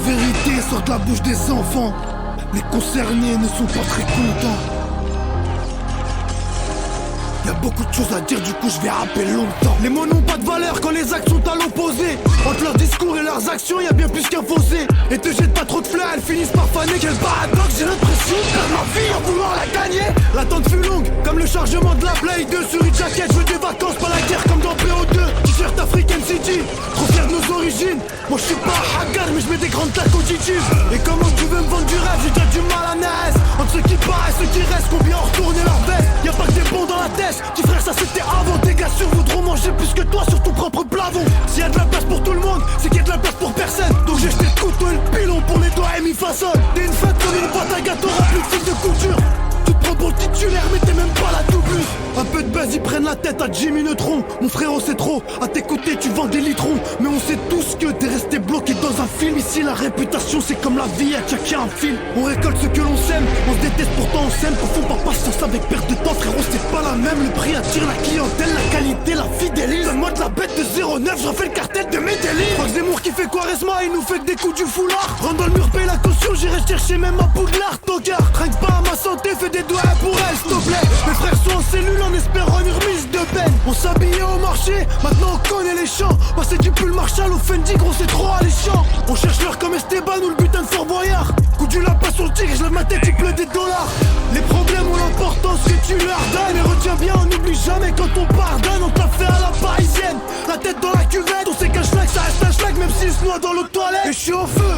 vérité sort de la bouche des enfants. Les concernés ne sont pas très contents. Y'a beaucoup de choses à dire, du coup je vais rapper longtemps. Les mots n'ont pas de valeur quand les actes sont à l'opposé. Entre leurs discours et leurs actions, y'a bien plus qu'un fossé. Et te jette pas trop de fleurs, elles finissent par faner. Quel paradoxe, j'ai l'impression de perdre ma vie en voulant la gagner. L'attente fut longue, comme le chargement de la Play 2 sur une jaquette. Je veux des vacances, pas la guerre comme dans PO2. T-shirt African City, trop fier de nos origines. Moi je suis pas hagar mais je mets des grandes claques auditives. Et comment tu veux me vendre du rêve, j'ai déjà du mal à naître. Entre ceux qui partent et ceux qui restent, combien ont retourné leur veste. Y'a pas que des bons dans la tête. Petit frère, ça c'était avant. Tes gars sûrs voudront manger plus que toi sur ton propre plafond. S'il y a de la place pour tout le monde, c'est qu'il y a de la place pour personne. Donc j'ai jeté le couteau et le pilon pour les doigts et mi façon. T'es une fête comme une boîte à gâteau remplie de fils de couture. Tu te prends pour le titulaire mais t'es même pas la doublure. Un peu de buzz, ils prennent la tête à Jimmy Neutron. Mon frérot c'est trop, à t'écouter tu vends des litrons. Mais on sait tous que t'es resté bloqué dans un film. Ici la réputation c'est comme la vie, y'a chacun un film. On récolte ce que l'on sème, on se déteste pourtant on s'aime. Confond pas patience avec perte de temps frérot, c'est pas la même. Le prix attire la clientèle, la qualité, la fidélise. Donne-moi de la bête de 09, je refais le cartel de mes délires. Crois que Zemmour qui fait Quaresma, il nous fait que des coups du foulard. Rentre dans le mur, paye la caution, j'irai chercher même ma poudlard. Tocard, trinque pas à ma santé, fais des doigts pour elle s'il te plaît. Mes frères sont en cellule en espérant une remise de peine. On s'habillait au marché, maintenant on connaît les champs. Passer du pull Marshall au Fendi, gros c'est trop alléchant. On cherche l'heure comme Esteban ou le butin de Fort Boyard. Coup du lapin sur le tigre, je lève ma tête, il pleut des dollars. Les problèmes ont l'importance que tu leur donnes. Et retiens bien, on n'oublie jamais quand on pardonne. On t'a fait à la parisienne, la tête dans la cuvette. On sait qu'un schlag, ça reste un schlag, même s'il se noie dans l'eau de toilette. Et je suis au feu,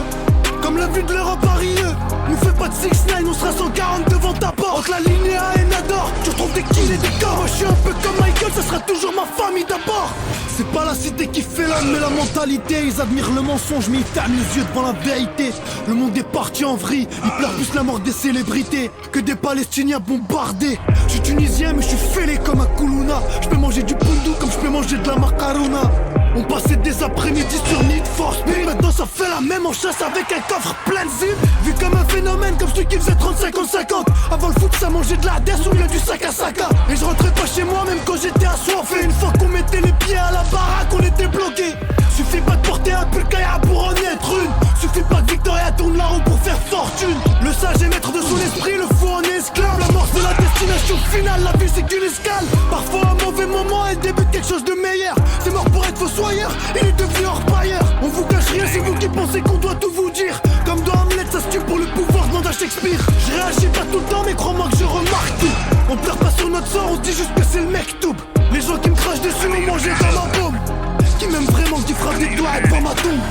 comme la vue de l'Europe à Rieux. Nous fais pas de 6-9, on sera 140 devant ta porte. Entre la ligne et A et Nador, tu retrouves des kills et des corps. Moi je suis un peu comme Michael, ça sera toujours ma famille d'abord. C'est pas la cité qui fait l'homme mais la mentalité. Ils admirent le mensonge mais ils ferment les yeux devant la vérité. Le monde est parti en vrille, ils pleurent plus la mort des célébrités que des Palestiniens bombardés. Je suis tunisien mais je suis fêlé comme un Koulouna. Je peux manger du poundou comme je peux manger de la macarona. On passait des après-midi sur Need for Speed. Maintenant ça fait la même en chasse avec un coffre plein de zip. Vu comme un phénomène comme celui qui faisait 30-50-50. Avant le foot ça mangeait de la desse ou bien du sac à sac. Et je rentrais pas chez moi même quand j'étais assoiffé. Une fois qu'on mettait les pieds à la baraque on était bloqué. Suffit pas de porter un pull Kaya pour en être une. Suffit pas que Victoria tourne la roue pour faire fortune. Le sage est maître de son esprit, le fou en est esclave. La mort c'est la destination finale, la vie c'est qu'une escale. Parfois un mauvais moment et le début de quelque chose de meilleur. C'est mort pour être fossoyeur, il est devenu orpailleur. On vous cache rien, c'est vous qui pensez qu'on doit tout vous dire. Comme dans Hamlet, ça se tue pour le pouvoir, demande à Shakespeare. Je réagis pas tout le temps mais crois-moi que je remarque tout. On pleure pas sur notre sort, on dit juste que c'est le mec tout. Les gens qui me crachent dessus m'ont mangé dans ma paume. Qui m'aime vraiment, qui frappe des doigts devant ma tombe.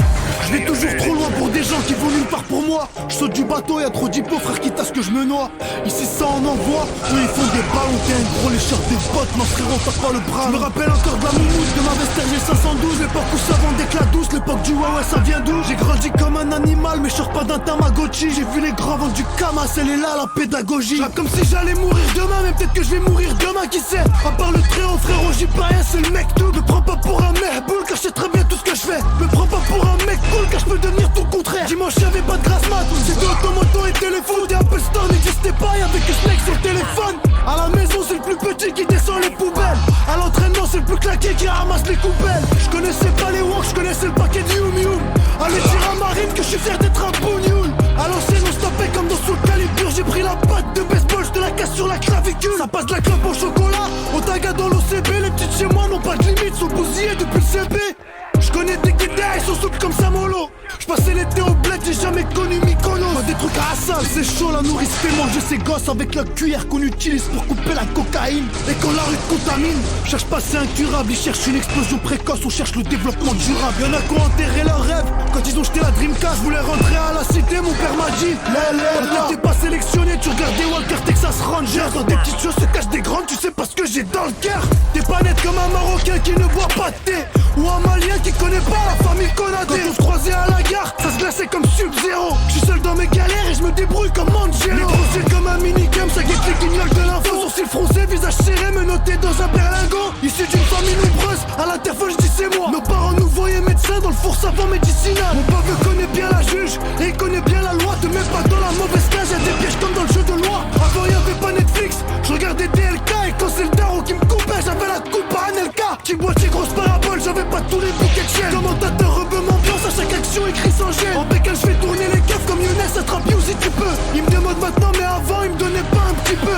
Je vais toujours trop loin pour des gens qui vont nulle part pour moi. Je saute du bateau, y'a trop d'hypo, frère, quitte à ce que je me noie. Ici ça en envoie, eux ils font des ballons. T'es un gros, les shorts des bottes, non frérot, t'as pas le bras. Je me rappelle encore de la moumoute, de ma Vester G512. L'époque où ça vendait que la douce, l'époque du ouais ça vient d'où. J'ai grandi comme un animal, mais je sors pas d'un Tamagotchi. J'ai vu les grands vendre du Kamas, elle est là la pédagogie. Là comme si j'allais mourir demain, mais peut-être que je vais mourir demain, qui sait. À part le très haut frérot, j'y pas rien, c'est le mec tout. Me prends pas pour un mehboul, car je sais très bien tout ce que je fais. Me prends pas pour un mec cool, car je peux devenir tout le contraire. Dimanche y'avait pas de grasse mat, c'était automoto et téléphone. Et Apple Store n'existait pas, y'avait que Snake sur le téléphone. À la maison c'est le plus petit qui descend les poubelles. À l'entraînement c'est le plus claqué qui ramasse les coupelles. Je connaissais pas les walks, je connaissais le paquet de Yum Yum. Allez dire à Marine que je suis fier d'être un bougnoul. À l'ancienne on stoppait comme dans Soul Calibur. J'ai pris la patte de baseball, je te la casse sur la clavicule. Ça passe de la clope au chocolat, au taga dans l'OCB. Les petites chez moi n'ont pas de limite, sont bousillées depuis le CP. Je connais des guitares, ils sont souples comme Samolo. Je passais l'été au bled, j'ai jamais connu Mykonos. Des trucs à Assal, c'est chaud, la nourrice fait manger ses gosses avec la cuillère qu'on utilise pour couper la cocaïne. Et quand la rue te contamine, cherche pas c'est incurable. Ils cherchent une explosion précoce, on cherche le développement durable. Y'en a qui ont enterré leurs rêves quand ils ont jeté la Dreamcast. Voulaient rentrer à la cité, mon père m'a dit quand t'es pas sélectionné, tu regardais Walker Texas Ranger. Dans des petites choses se cachent des grandes, tu sais pas ce que j'ai dans le cœur. T'es pas net comme un Marocain qui ne boit pas de thé, ou un Malien qui connaît pas la famille Konaté. Quand on se croisait à la gare, ça se glaçait comme Sub-Zero. J'suis seul dans mes galères et je me débrouille comme Angelo. Les gros c'est comme un minicum, ça guette les guignols de l'info. Sourcils froncés, visage serré, menotté dans un berlingot. Issu d'une famille nombreuse, à l'interphone j'dis c'est moi. Nos parents nous voyaient médecins dans le four savant médicinal. Mon paveux connaît bien la juge et il connaît bien la loi. Te mets pas dans la mauvaise case, y'a des pièges comme dans le jeu de loi. Avant y'avait pas Netflix, je regardais DLK. Et quand c'est le daron qui me coupait, j'avais la coupe à Anelka. Qui boîtier grosse parabole, j'avais pas tous les bouquets de chiennes. Commentateur rebeu m'ambiance à chaque action. émission écrit sans gêne. En bécane je fais tourner les keufs comme Younes, attrape you si tu peux. Il me demande maintenant mais avant il me donnait pas un petit peu.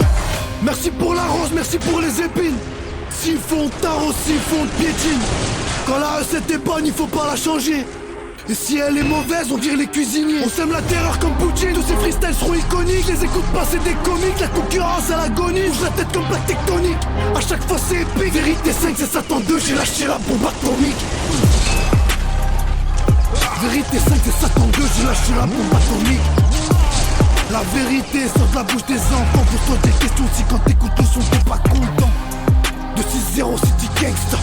Merci pour la rose, merci pour les épines. Siphon, tarot, siphon, piétine. Quand la recette est bonne il faut pas la changer. Et si elle est mauvaise, on vire les cuisiniers. On sème la terreur comme Poutine. Tous ces freestyles seront iconiques. Les écoutes pas, c'est des comiques. La concurrence à l'agonie. Bouge la tête comme plaque tectonique. À chaque fois c'est épique. Vérité 5, c'est Satan 2. J'ai lâché la bombe atomique. Vérité 5, c'est Satan 2. J'ai lâché la bombe atomique. La vérité sort de la bouche des enfants. Pose-toi des questions si quand t'écoutes le son t'es pas content. De 6-0 City Gangsta.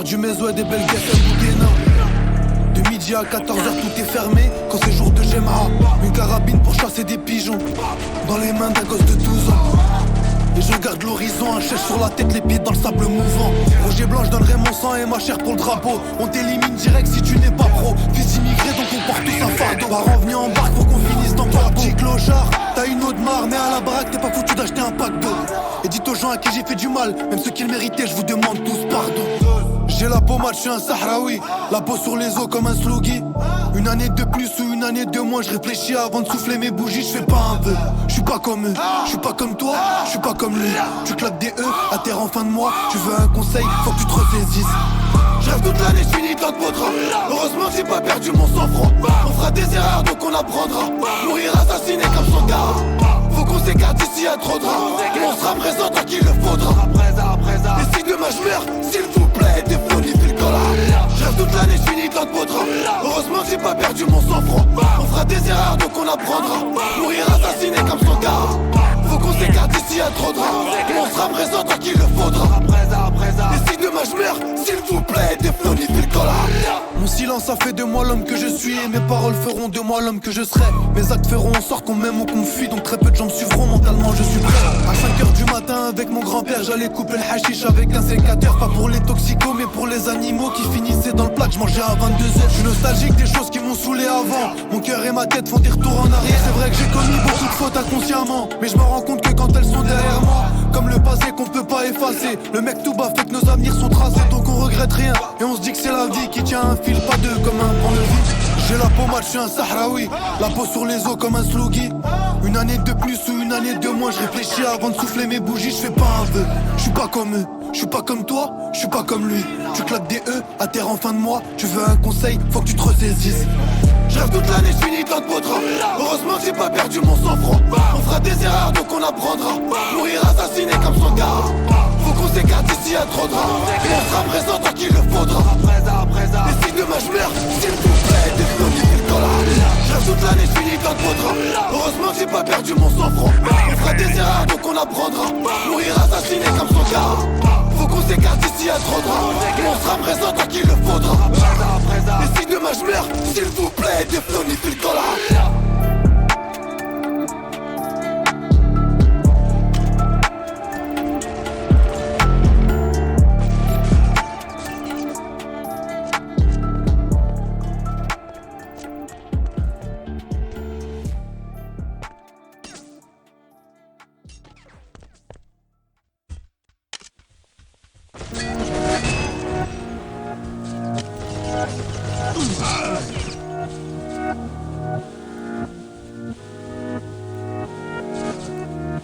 Du Mezo et des belles guettes à Bouguena. De midi à 14h tout est fermé. Quand c'est jour de Gemma, une carabine pour chasser des pigeons. Dans les mains d'un gosse de 12 ans. Et je regarde l'horizon, un chèche sur la tête, les pieds dans le sable mouvant. Rouge et blanc, je donnerai mon sang et ma chair pour le drapeau. On t'élimine direct si tu n'es pas pro. Fils immigré donc on porte tous un fardeau. Parents venus en barque pour qu'on finisse dans ton petit clochard. T'as une eau de mar, mais à la baraque t'es pas foutu d'acheter un pack d'eau. Et dites aux gens à qui j'ai fait du mal, même ceux qui le méritaient, je vous demande tous pardon. J'ai la pommade, je suis un Sahraoui. La peau sur les os comme un sluggy. Une année de plus ou une année de moins, je réfléchis avant de souffler mes bougies, je fais pas un vœu. Je suis pas comme eux, je suis pas comme toi, je suis pas comme lui. Tu claques des E à terre en fin de mois. Tu veux un conseil, faut que tu te ressaisisses. Je rêve toute l'année, je finis dans le potras. Heureusement que j'ai pas perdu mon sang-froid. On fera des erreurs donc on apprendra. Mourir assassiné comme son gars. Faut qu'on s'écarte d'ici à trop de draps. On sera présent tant qu'il le faudra. Et si demain je meurs, s'il vous plaît, des flots ni fil cola. Je rêve toute l'année, je finis dans le potras. Heureusement que j'ai pas perdu mon sang-froid. On fera des erreurs donc on apprendra. Mourir assassiné comme son gars. Faut qu'on s'écarte d'ici à trop de draps. On sera présent tant qu'il le faudra. Et si demain je meurs, s'il vous plaît, des flots ni fil cola. Mon silence a fait de moi l'homme que je suis. Et mes paroles feront de moi l'homme que je serai. Mes actes feront en sorte qu'on m'aime ou qu'on fuit. Donc très peu de gens me suivront, mentalement je suis prêt. À 5h du matin avec mon grand-père, j'allais couper le hashish avec un sécateur. Pas pour les toxicos mais pour les animaux qui finissaient dans le plat que je mangeais à 22h. Je suis nostalgique des choses qui m'ont saoulé avant. Mon cœur et ma tête font des retours en arrière. C'est vrai que j'ai commis beaucoup de fautes inconsciemment, mais je me rends compte que quand elles sont derrière moi, comme le passé qu'on peut pas effacer. Le mec tout bas fait que nos avenirs sont tracés. Donc on regrette rien et on se dit que c'est la vie qui tient un fil, pas deux comme un point de vie. J'ai la pommade, je suis un Sahraoui. La peau sur les os comme un sluggy. Une année de plus ou une année de moins, je réfléchis avant de souffler mes bougies, je fais pas un vœu. Je suis pas comme eux, je suis pas comme toi, je suis pas comme lui. Tu claques des E à terre en fin de mois. Tu veux un conseil, faut que tu te ressaisisses. Je rêve toute l'année, je finis dans le potras. Heureusement que j'ai pas perdu mon sang-froid. On fera des erreurs donc on apprendra. Mourir assassiné comme son gars. Faut qu'on s'écarte d'ici à trop de draps. On sera présent tant qu'il le faudra. Et si demain je meurs, s'il vous plaît, des flots ni fil cola. Je rêve toute l'année, je finis dans le potras. Heureusement que j'ai pas perdu mon sang-froid. On fera des erreurs donc on apprendra. Mourir assassiné comme son gars. Faut qu'on s'écarte d'ici à trop de draps. On sera présent tant qu'il le faudra. Et si demain je meurs, s'il vous plaît, des flots ni fil cola.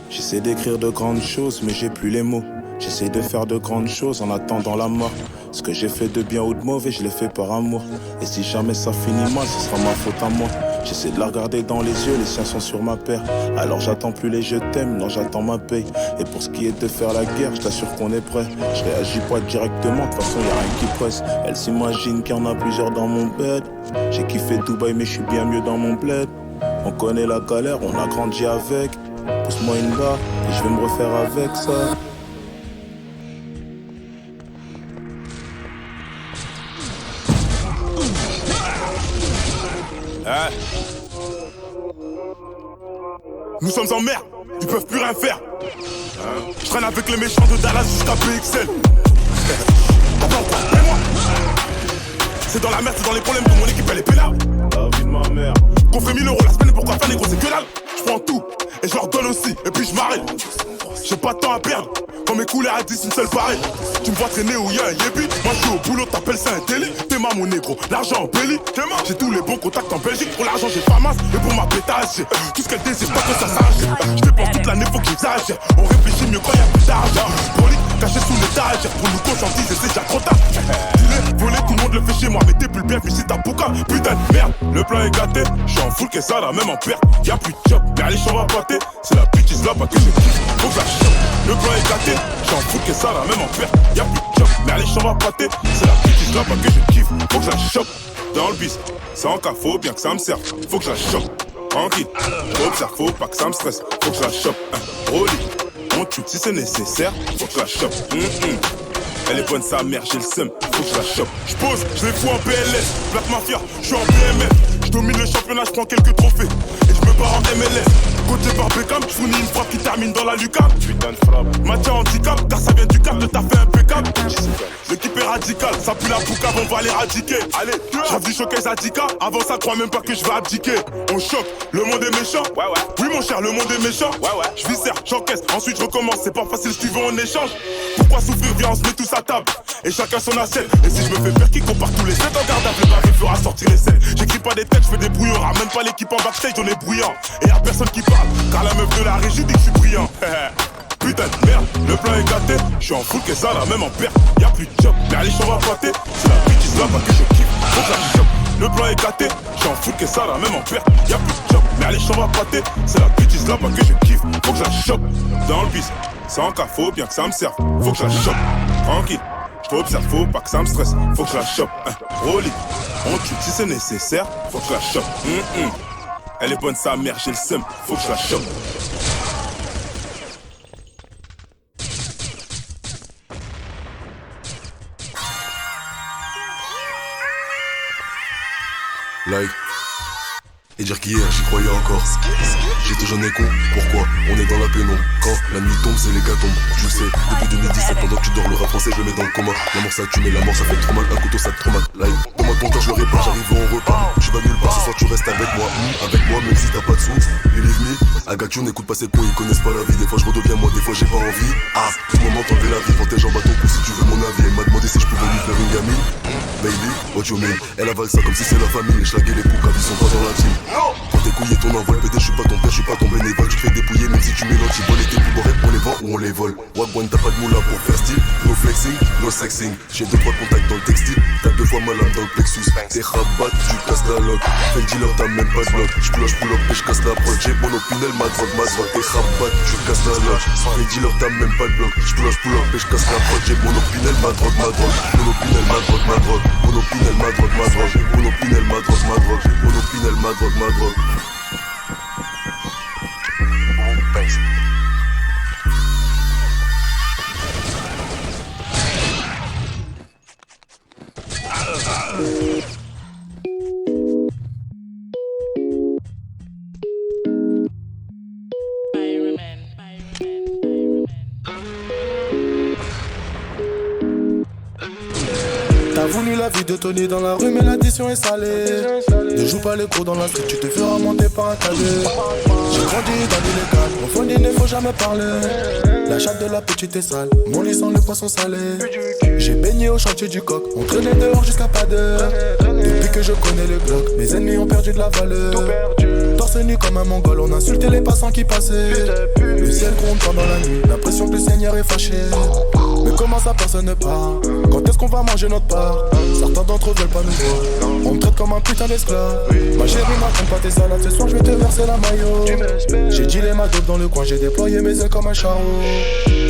J'essaie d'écrire de grandes choses, mais j'ai plus les mots. J'essaie de faire de grandes choses en attendant la mort. Ce que j'ai fait de bien ou de mauvais, je l'ai fait par amour. Et si jamais ça finit mal, ce sera ma faute à moi. J'essaie de la regarder dans les yeux, les siens sont sur ma paire. Alors j'attends plus les je t'aime, non j'attends ma paye. Et pour ce qui est de faire la guerre, je t'assure qu'on est prêt. Je réagis pas directement, de toute façon y'a rien qui presse. Elle s'imagine qu'il y en a plusieurs dans mon bed. J'ai kiffé Dubaï mais je suis bien mieux dans mon bled. On connaît la galère, on a grandi avec. Pousse-moi une barre et je vais me refaire avec ça. Nous sommes en mer, ils peuvent plus rien faire. Je traîne avec les méchants de Dallas jusqu'à PXL. Attends, moi. C'est dans la merde, c'est dans les problèmes de mon équipe, elle est pénale. La vie de ma mère. Qu'on fait 1000 € la semaine, pourquoi faire négro, c'est que dalle. Je prends tout, et je leur donne aussi, et puis je m'arrête. J'ai pas de temps à perdre, quand mes couleurs à 10, une seule pareille. Tu me vois traîner où y'a un yébi. Moi je suis au boulot, t'appelles ça un délit. T'es ma mon négro, l'argent en belly. J'ai tous les bons contacts en Belgique. Pour l'argent j'ai pas masse, et pour ma pétage j'ai tout ce qu'elle désire, pas que ça s'arrête. Je dépense toute l'année, faut que j'exagère. On réfléchit mieux quand y'a plus d'argent. Poli, caché sous l'étagère. Pour nous conscientiser, c'est déjà trop tard. Dis-le, voler, tout le monde le fait chez moi. Mais t'es plus bien, puis c'est ta bouca. Putain de merde, le plan est gâté. J'suis en full, qu'est-ce ça là, même en perte. Y'a plus de job, mais allez, j'en va pâter. C'est la bitch là, pas que je kiffe. Faut que je la chope. Le plan est gâté, j'en fous que ça là, même en perte. Y'a plus de job, mais allez, j'en va pâter. C'est la bitch là, pas que je kiffe. Faut que je la chope. Dans le bis, sans cas, faut bien que ça me serve. Faut que je la chope. Tranquille, observe, faut pas que ça me stresse. Faut que je la chope. Rolly, on tue si c'est nécessaire. Faut que je la chope. Elle est bonne sa mère, j'ai le seum, faut que je la chope. J'pose, je les fous en PLS, Black Mafia, j'suis en PMF. J'domine le championnat, j'prends quelques trophées. Et j'me barre en MLS. Côté par Beckham, j'fournis une frappe qui termine dans la lucarne. Putain de frappe. Mathieu handicap, car ça vient du cap de ta fait impeccable. L'équipe est radicale, ça pue la boucave, on va l'éradiquer. Allez, j'rappe du showcase à 10K, avant ça crois même pas que je vais abdiquer. On choque, le monde est méchant. Ouais. Oui mon cher, le monde est méchant. Ouais. J'viscère, j'encaisse, ensuite je recommence. C'est pas facile, si tu veux on échange. Pourquoi souffrir, viens on se met tous à table. Et chacun son assiette. Et si je me fais faire qui compare tous les 7 en gardable, le bavé fera sortir les scènes. J'écris pas des têtes, je fais des brouillons. Ramène pas l'équipe en backstage, on est bruyant. Et y'a personne qui parle, car la meuf de la régie dit que je suis brillant. Putain de merde, le plan est gâté. J'suis en full, qu'est-ce ça là, même en perte. Y'a plus de job, mais allez, j'en va pâter. C'est la bitch là, pas que je kiffe. Faut que je la chope. Le plan est gâté, j'suis en full, qu'est-ce ça là, même en perte. Y'a plus de job, mais allez, j'en va pâter. C'est la bitch là, pas que je kiffe. Faut que je la chope. Dans le bis, sans cas, faut bien que ça me serve. Faut que je la chope. Tranquille. J't'observe, faut pas que ça me stresse, faut que je la chope. Rolly, on tue si c'est nécessaire, faut que je la chope. Elle est bonne sa mère, j'ai le seum, faut que je la chope. Like. Et dire qu'hier j'y croyais encore. J'étais jeune et con, pourquoi on est dans la pénombre. Quand la nuit tombe c'est les gars tombent. Tu le sais, depuis 2017 pendant que tu dors le rap français je le mets dans le coma. La mort ça tue mais la mort ça fait trop mal. Un couteau ça te traumate. Like, donne-moi ton temps je le répare, j'arrive au repas. Je vais nulle part, ce soir tu restes avec moi. Avec moi même si t'as pas de sous. Believe me, Agathiou n'écoute pas ces cons, ils connaissent pas la vie. Des fois je redeviens moi, des fois j'ai pas envie. Tout moment t'enlever la vie, quand tes jambes à ton cou si tu veux mon avis. Elle m'a demandé si je pouvais lui faire une gamine. Baby, what you mean? Elle avale ça comme si c'est la famille. Les schlagués, les poucas, ils sont pas dans la team. Quand t'es couillé ton envol, pété, je suis pas ton père, je suis pas ton bénévole. Tu te fais dépouiller même si tu mélanges, tu voles tes coups, on les vend ou on les vole. Wagwan, t'as pas de moula pour faire style. No flexing, no sexing. J'ai 2-3 contacts dans le textile. T'as 2 fois ma lame dans le plexus. T'es rabat, tu casses la loque. Fais le dealer, t'as même pas de bloc. J'ploche, pull up et j'casse la prod. J'ai mon opinel, ma drogue. T'es rabat, tu casses la loque. Fais le dealer, t'as même pas de bloc. J'ploche, pull up et j'casse la prod. J'ai mon opinel, ma drogue. Mon opinel, ma drogue. Mon opinel, ma drogue. Mon opinel, ma drogue. Mon opinel, ma drogue. T'as voulu la vie de Tony dans la rue mais l'addition est salée. Ne joue pas les cours dans la street, tu te feras monter par un cadet. J'ai grandi dans l'illégal, au fond dîner faut jamais parler. La chatte de la petite est sale, mon lit sent le poisson salé. J'ai baigné au chantier du coq, on traînait dehors jusqu'à pas d'heure. Depuis que je connais le bloc, mes ennemis ont perdu de la valeur. Torse nu comme un mongol, on insultait les passants qui passaient. Le ciel gronde pendant la nuit, l'impression que le Seigneur est fâché. Mais comment ça personne ne parle? Quand est-ce qu'on va manger notre part? Certains d'entre eux veulent pas nous voir. On me traite comme un putain d'esclave. Ma chérie m'attend pas tes salades. Ce soir je vais te verser la maillot. J'ai dealé ma dope dans le coin. J'ai déployé mes ailes comme un charreau.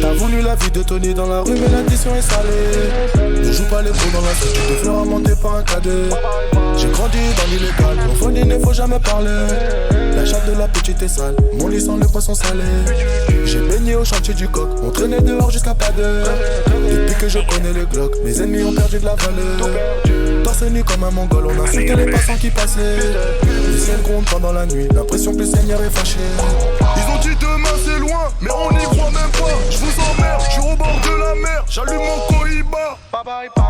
T'as voulu la vie de Tony dans la rue, mais l'addition est salée. Ne joue pas les pros dans la street, tu te feras monter par un cadet. J'ai grandi dans l'illégal, au fond il ne faut jamais parler. La chatte de la petite est sale, mon lit sent le poisson salé. J'ai baigné au chantier du coq, on traînait dehors jusqu'à pas d'heure. Depuis que je connais le Glock, mes ennemis ont perdu de la valeur. Torse nu comme un mongol, on insultait les passants qui passaient. Le ciel gronde pendant la nuit, l'impression que le Seigneur est fâché. Ils ont dit demain c'est loin, mais on n'y croit même pas. Je vous emmerde, je suis au bord de la mer, j'allume mon Cohiba.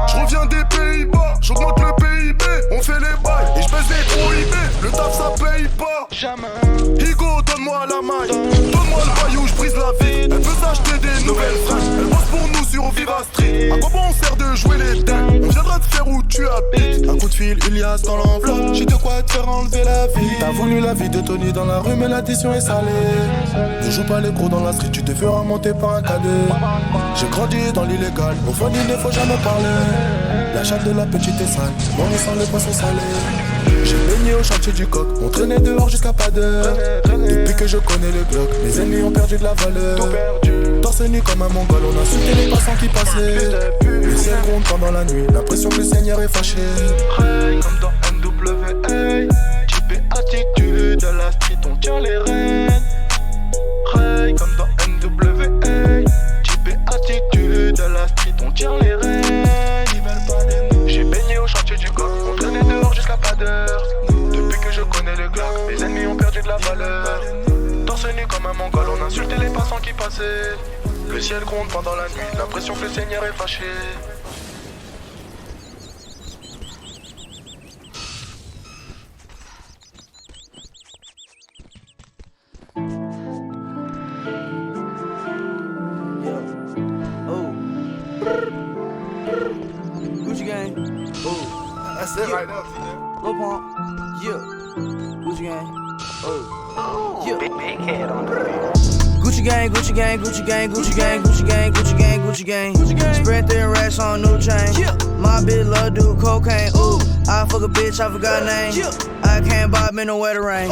Je reviens des Pays-Bas, j'augmente le PIB, on fait les bails et je baisse des prohibés. Le taf ça paye pas. Jamais. Higo, donne-moi la maille, donne-moi le baillou, je brise la vie. Elle peut s'acheter des nouvelles fringues, elle bosse pour nous sur Viva Street. À quoi bon on sert de jouer les dingues? On viendra te faire où tu habites. Un coup de fil, Ilias dans l'enveloppe, j'ai de quoi te faire enlever la vie. T'as voulu la vie de Tony dans la rue, mais l'addition est salée. Ne joue pas les gros dans la street, tu te feras monter par un cadet. J'ai grandi dans l'illégal, au fond il ne faut jamais parler. La chatte de la petite est sale, mon lit sent le poisson salé. J'ai baigné au chantier du coq, on traînait dehors jusqu'à pas d'heure. Depuis que je connais le Glock, mes ennemis ont perdu de la valeur. Torse nu comme un mongol, on insultait les passants qui passaient. Le ciel gronde pendant la nuit, l'impression que le Seigneur est fâché. Comme dans NWA, type et attitude, à la street on tient les rênes. Comme dans NWA, type et attitude, à la street on tient les rênes. Ils veulent pas de nous. J'ai baigné au chantier du coq, on traînait dehors jusqu'à pas d'heure. Depuis que je connais le Glock, mes ennemis ont perdu de la valeur. Torse nu comme un mongol, on insultait les passants qui passaient. Le ciel gronde pendant la nuit, l'impression que le Seigneur est fâché. Gucci gang, oh, That's it right now, T-Man. Lil Pump, yeah, Gucci gang, oh, yeah. Big head on the beat. Gucci gang, Gucci gang, Gucci gang, Gucci gang, Gucci gang, Gucci gang, Gucci gang, Gucci gang. Spread thin racks on new chain. Yeah. My bitch love do cocaine. Ooh, I fuck a bitch, I forgot name. Yeah. I can't buy me no wetter rain.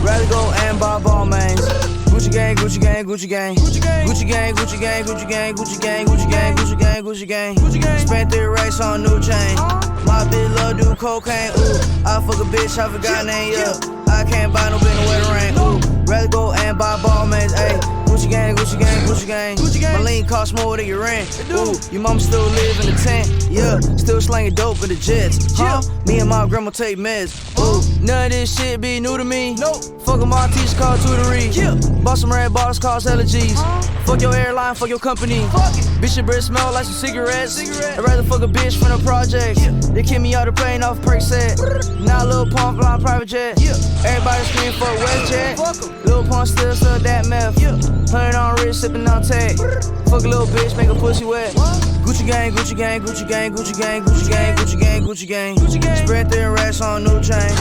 Rather go and buy ball mains. Gucci gang, Gucci gang, Gucci gang, Gucci gang, Gucci gang, Gucci gang, Gucci gang, Gucci gang, Gucci gang, Gucci gang, Gucci gang, Gucci gang. Spent 3 racks on new chain. My bitch love do cocaine. Ooh, I fuck a bitch, I forgot name. Yeah, I can't buy no bitch no wetter rain. Ooh, rather go and buy ball mains. Ayy. Gucci gang, Gucci gang, Gucci gang, Gucci gang. My lean cost more than your rent. Ooh, your mom still live in the tent. Yeah, still slanging dope in the jets. Huh? Me and my grandma take meds. Ooh, none of this shit be new to me. Nope. Fuck my teacher called tutory. Yeah. Bought some red bottles cost hella G's. Fuck your airline, fuck your company. Fuck it. Bitch, your breath smell like some cigarettes. I'd rather fuck a bitch from the projects. Yeah. They kick me out the plane off Perk set. Now Lil Pump flying private jet. Yeah. Everybody scream for WestJet. Lil Pump still sell that meth. Yeah. 100 on wrist, sippin' on tag. Fuck a little bitch, make a pussy wet. Gucci gang, Gucci gang, Gucci gang, Gucci gang, Gucci gang, Gucci gang, Gucci gang, Gucci gang. Spread thin racks on new chain.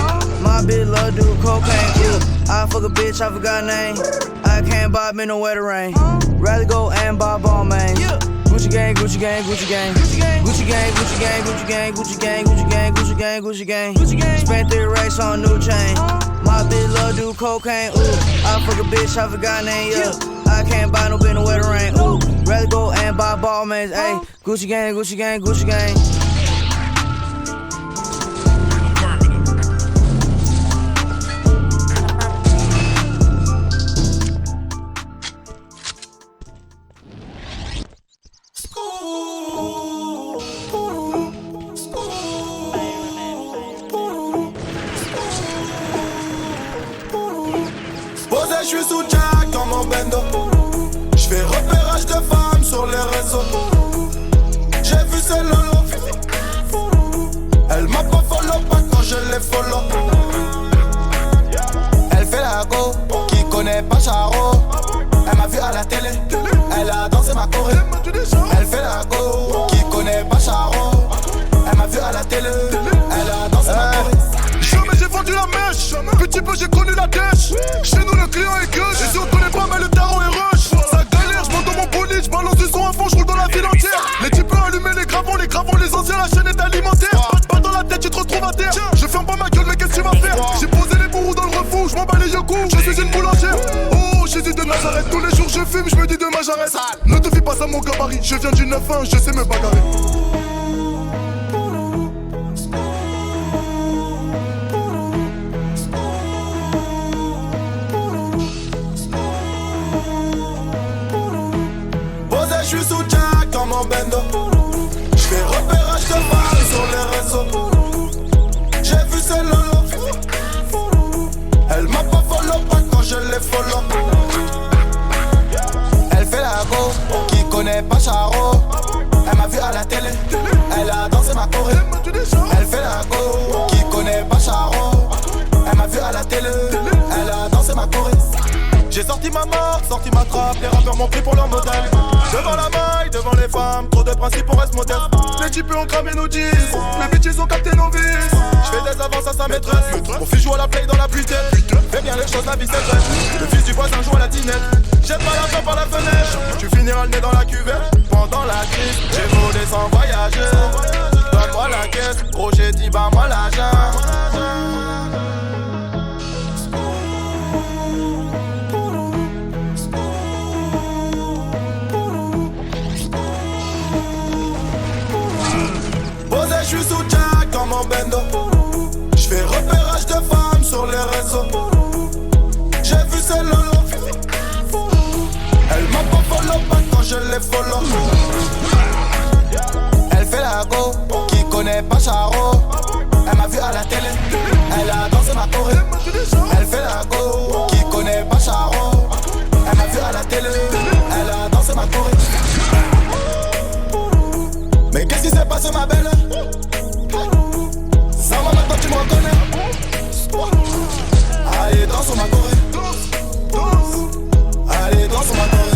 My bitch love do cocaine. Yeah. I fuck a bitch, I forgot name. I can't buy me no wetter rain. Rather go and buy ball mains. Gucci gang, Gucci gang, Gucci gang, Gucci gang, Gucci gang, Gucci gang, Gucci gang, Gucci gang, Gucci gang, Gucci gang, Gucci gang, Gucci gang. Spent 3 racks on new chain. My bitch love do cocaine. Ooh, I fuck a bitch, I forgot name. Yeah, I can't buy no bitch no wetter rain. Ooh, rather go and buy ball mains. Ayy, Gucci gang, Gucci gang, Gucci gang. Je suis sous Jack dans mon bendo. J'fais repérage de femmes sur les réseaux. J'ai vu ses lolo. Elle m'a pas follow pas quand je les follow. Elle fait la go, qui connaît pas Charo. Elle m'a vu à la télé, elle a dansé ma choré. Elle fait la go, qui connaît pas Charo. Elle m'a vu à la télé, elle a dansé ma choré. Jamais j'ai vendu la mèche. Petit peu j'ai connu la dèche. Chez nous le client est gueule. Et si on connaît pas mais le tarot est rush. Ça galère, j'monte dans mon bolide, j'balance du son à fond, j'roule dans la ville entière. m'en bats les yeux. Je suis une boulangère. Oh, Jésus de Nazareth. Tous les jours je fume, je me dis demain j'arrête. Ne te fie pas à mon gabarit. Je viens du 9-1, je sais me bagarrer. Je suis sous Jack comme en bendo. J'fais repérage de femmes sur les réseaux. J'ai vu ce lolo. Elle m'a pas follow pas quand je l'ai follow. Elle fait la go, qui connaît pas Charo. Elle m'a vu à la télé, elle a dansé ma choré. Elle fait la go, qui connaît pas Charo. Elle m'a vu à la télé, elle a dansé ma choré. J'ai sorti ma marque, sorti ma trappe. Les rappeurs m'ont pris pour leur modèle. Devant la maille, devant les femmes, trop de principes on reste modeste. Les types ont cramé nos jeans, les bitches ont capté nos vices. J'fais des avances à sa maîtresse. Mon fils joue à la play dans la putette. Fais bien les choses, la vie c'est vrai. Le fils du voisin joue à la dinette. Jette pas l'argent par la fenêtre. Tu finiras le nez dans la cuvette. Pendant la crise, j'ai volé sans voyager. Donne-moi la caisse, gros j'ai dit bah moi l'argent. Je suis sous Jack comme en bendo. J'fais repérage de femmes sur les réseaux. J'ai vu ce lolo. Elle m'a pas follow pas quand je l'ai follow. Elle fait la go, qui connaît pas Charo. Elle m'a vu à la télé, elle a dansé ma choré. Elle fait la go, qui connaît pas Charo. Elle m'a vu à la télé, elle a dansé ma choré. Mais qu'est-ce qui s'est passé ma belle? Ça va maintenant tu me reconnais. Allez danse sur ma choré. Allez danse sur ma choré.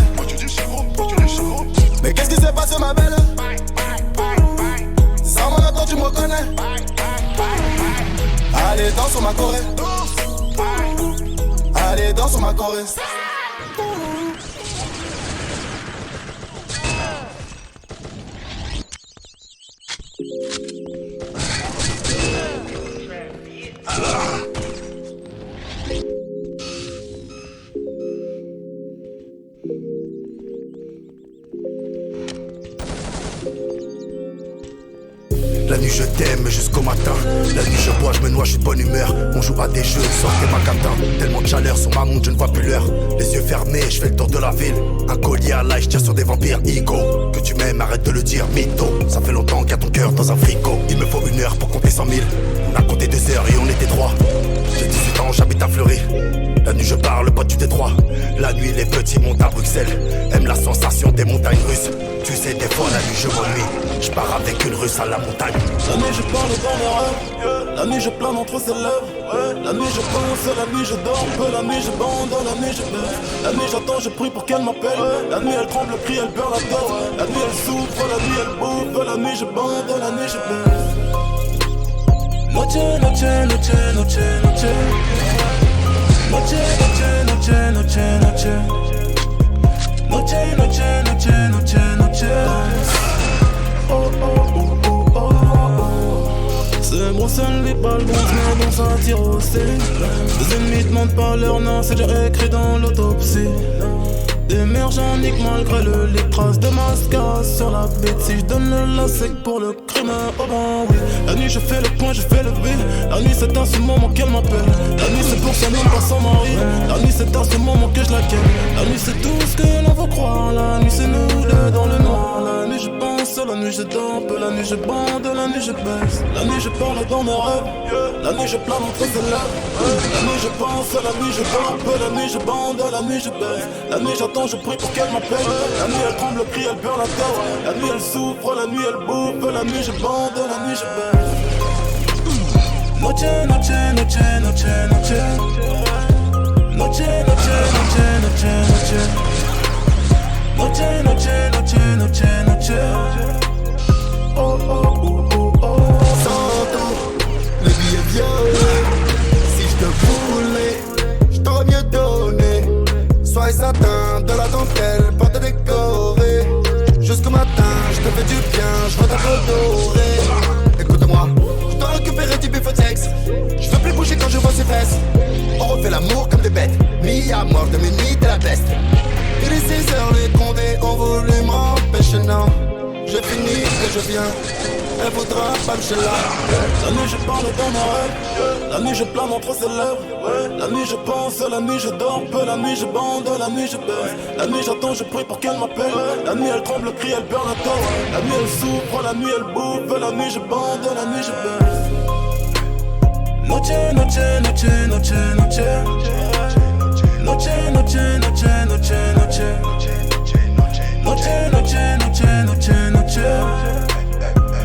Mais qu'est-ce qui s'est passé ma belle? Ça va maintenant tu me reconnais. Allez danse sur ma choré. Allez danse sur ma choré. La nuit je t'aime jusqu'au matin. La nuit je bois, je me noie, je suis de bonne humeur. On joue à des jeux, sortez ma catin. Tellement de chaleur sur ma montre, je ne vois plus l'heure. Les yeux fermés, je fais le tour de la ville. Un collier à l'ail, je tire sur des vampires. Ego, que tu m'aimes, arrête de le dire, mytho. Ça fait longtemps qu'il y a ton cœur dans un frigo. Il me faut 1 heure pour compter 100 000. On a compté 2 heures et on était 3. J'ai 18 ans, j'habite à Fleury. La nuit je parle pas du Détroit. La nuit les petits montent à Bruxelles. Aime la sensation des montagnes russes. Tu sais des fois la nuit je m'ennuie. Je pars avec une russe à la montagne. La nuit je parle dans mes rêves. La nuit je plane entre ses lèvres. La nuit je pense, la nuit je dors peu. La nuit je bande, la nuit je baisse. La nuit j'attends, je prie pour qu'elle m'appelle. La nuit elle tremble, crie, elle perd la tête. La nuit elle souffre, la nuit elle bouffe. La nuit je bande, la nuit je baisse. Noche, noche, noche, noche, noche. Noche, noche, noche, noche, noche. Noche, noche, noche, noche, noche. Oh, oh, oh, oh, oh, oh. C'est moi seul les balles, bon, mais bon, ça tire aussi. Les ennemis demandent pas leur nom, c'est déjà écrit dans l'autopsie. Des mères j'en nique malgré les traces de mascara sur la bête. Si je donne le lacet pour le crime, oh ben oui. La nuit je fais le point, je fais le vide. La nuit c'est à ce moment qu'elle m'appelle. La nuit c'est pour son homme, pas son mari. La nuit c'est à ce moment que je la ken. La nuit c'est tout ce que l'on veut croire. La nuit c'est nous deux dans le noir. La nuit je pense, la nuit je dors peu. La nuit je bande, la nuit je baisse. La nuit je parle dans mes rêves. La nuit je plane entre ses lèvres. La nuit je pense, la nuit je dors peu. La nuit je bande, la nuit je baisse. La nuit j'attends, je prie pour qu'elle m'appelle. La nuit elle tremble, crie, elle perd la tête. La nuit elle souffre, la nuit elle bouffe. La nuit je bande, la nuit je baisse. Noche, noche, noche, noche, noche. Noche, noche, noche, noche, noche. Noche, noche, noche, noche, noche. Oh, oh, oh, oh, oh. Santo, les billets violets. Si je te voulais, je t'aurais mieux donné. Sois satin, de la dentelle, pas te décorer. Jusqu'au matin, je te fais du bien, je veux t'être redoré. Écoute-moi, je dois récupérer du biffotex. Je veux plus bouger quand je vois ses fesses. On fait l'amour comme des bêtes. Mis à mort de minuit de la peste. Il est 6 heures, les condés ont voulu m'empêcher, non. Je finis et je viens, elle voudra pas me là. La nuit je parle dans mes rêves, la nuit je plane entre ses lèvres. La nuit je pense, la nuit je dors peu, la nuit je bande, la nuit je baisse. La nuit j'attends, je prie pour qu'elle m'appelle. La nuit elle tremble, crie, elle perd la tête. La nuit elle souffre, la nuit elle bouffe. La nuit je bande, la nuit je baisse. Noche, noche, noche.